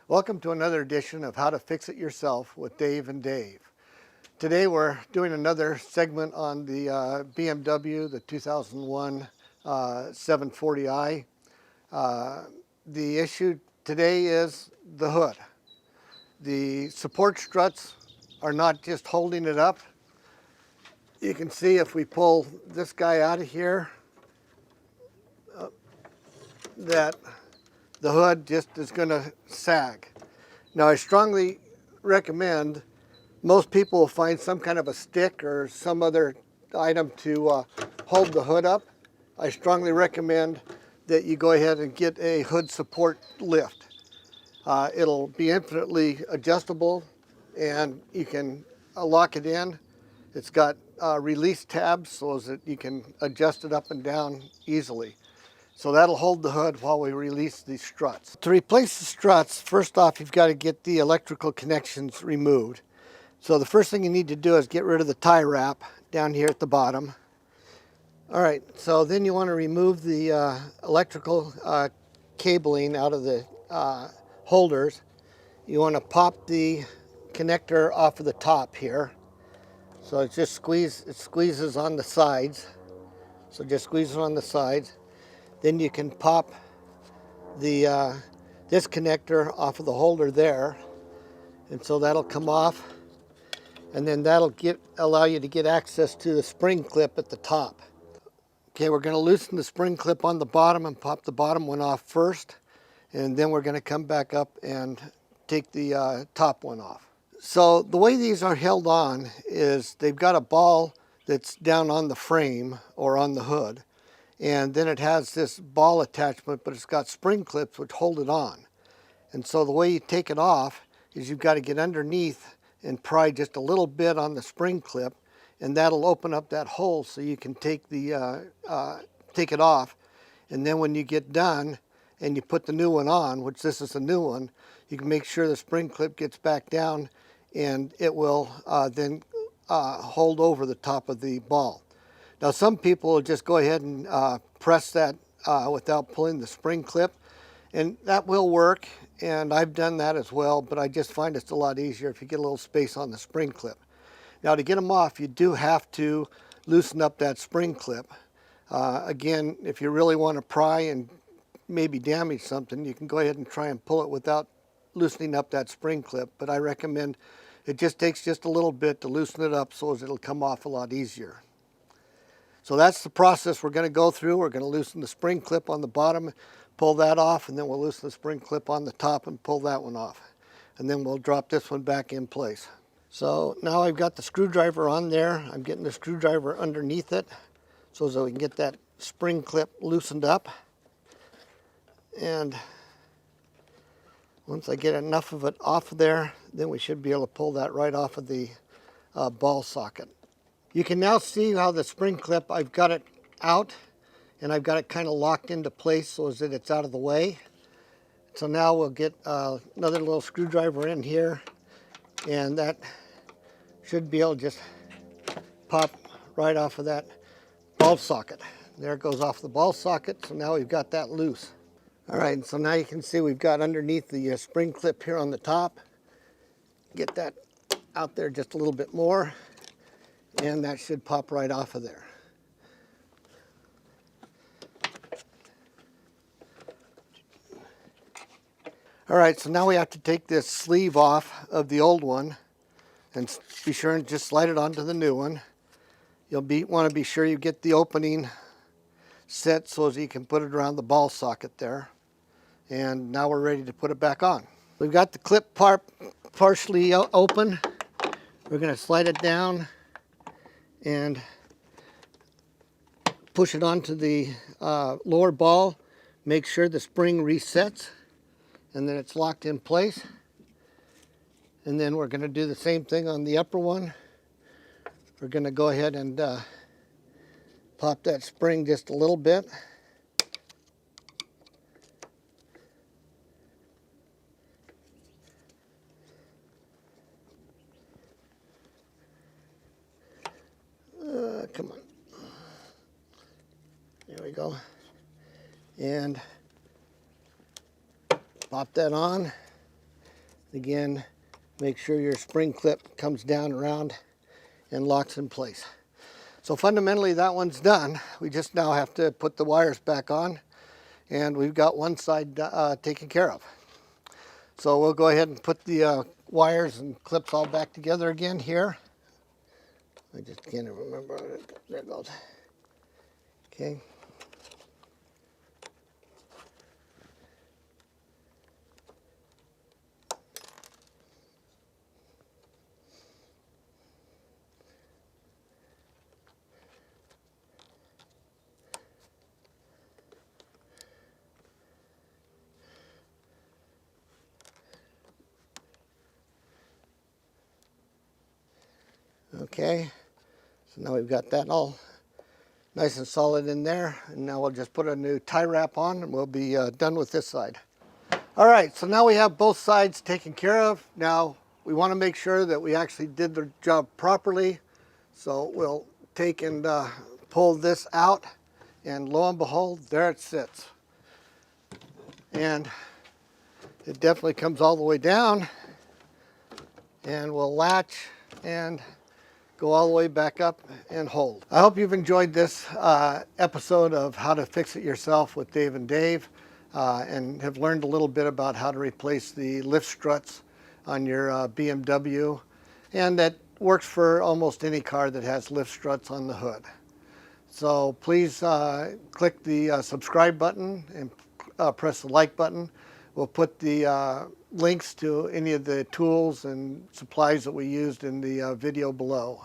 Welcome to another edition of How to Fix It Yourself with Dave and Dave. Today we're doing another segment on the BMW, the 2001 740i. The issue today is the hood. The support struts are not just holding it up. You can see if we pull this guy out of here, that the hood just is going to sag. Now I strongly recommend, most people will find some kind of a stick or some other item to hold the hood up. I strongly recommend that you go ahead and get a hood support lift. It'll be infinitely adjustable and you can lock it in. It's got release tabs so that you can adjust it up and down easily. So that'll hold the hood while we release these struts. To replace the struts, first off, you've got to get the electrical connections removed. So the first thing you need to do is get rid of the tie wrap down here at the bottom. All right, so then you want to remove the electrical cabling out of the holders. You want to pop the connector off of the top here. So it just squeezes on the sides. So just squeeze it on the sides. Then you can pop the this connector off of the holder there, and so that'll come off, and then that'll allow you to get access to the spring clip at the top. Okay, we're going to loosen the spring clip on the bottom and pop the bottom one off first, and then we're going to come back up and take the top one off. So the way these are held on is they've got a ball that's down on the frame or on the hood. And then it has this ball attachment, but it's got spring clips which hold it on. And so the way you take it off is you've got to get underneath and pry just a little bit on the spring clip, and that'll open up that hole so you can take it off. And then when you get done and you put the new one on, which this is a new one, you can make sure the spring clip gets back down, and it will then hold over the top of the ball. Now some people will just go ahead and press that without pulling the spring clip, and that will work, and I've done that as well, but I just find it's a lot easier if you get a little space on the spring clip. Now to get them off, you do have to loosen up that spring clip. Again, if you really want to pry and maybe damage something, you can go ahead and try and pull it without loosening up that spring clip, but I recommend it just takes just a little bit to loosen it up so it'll come off a lot easier. So that's the process we're going to go through. We're going to loosen the spring clip on the bottom, pull that off, and then we'll loosen the spring clip on the top and pull that one off. And then we'll drop this one back in place. So now I've got the screwdriver on there. I'm getting the screwdriver underneath it so that we can get that spring clip loosened up. And once I get enough of it off of there, then we should be able to pull that right off of the ball socket. You can now see how the spring clip, I've got it out and I've got it kind of locked into place so that it's out of the way. So now we'll get another little screwdriver in here, and that should be able to just pop right off of that ball socket. There it goes off the ball socket, so now we've got that loose. All right, so now you can see we've got underneath the spring clip here on the top. Get that out there just a little bit more, and that should pop right off of there. All right, so now we have to take this sleeve off of the old one and be sure and just slide it onto the new one. You'll want to be sure you get the opening set so that you can put it around the ball socket there. And now we're ready to put it back on. We've got the clip partially open. We're going to slide it down and push it onto the lower ball. Make sure the spring resets and then it's locked in place. And then we're going to do the same thing on the upper one. We're going to go ahead and pop that spring just a little bit. Come on. There we go. And pop that on. Again, make sure your spring clip comes down around and locks in place. So fundamentally that one's done. We just now have to put the wires back on, and we've got one side taken care of. So we'll go ahead and put the wires and clips all back together again here. I just can't remember. There it goes. Okay. Okay, so now we've got that all nice and solid in there, and now we'll just put a new tie wrap on and we'll be done with this side. All right, so now we have both sides taken care of. Now we want to make sure that we actually did the job properly, so we'll take and pull this out, and lo and behold, there it sits. And it definitely comes all the way down, and we'll latch and go all the way back up and hold. I hope you've enjoyed this episode of How to Fix It Yourself with Dave and Dave, and have learned a little bit about how to replace the lift struts on your BMW, and that works for almost any car that has lift struts on the hood. So please click the subscribe button and press the like button. We'll put the links to any of the tools and supplies that we used in the video below.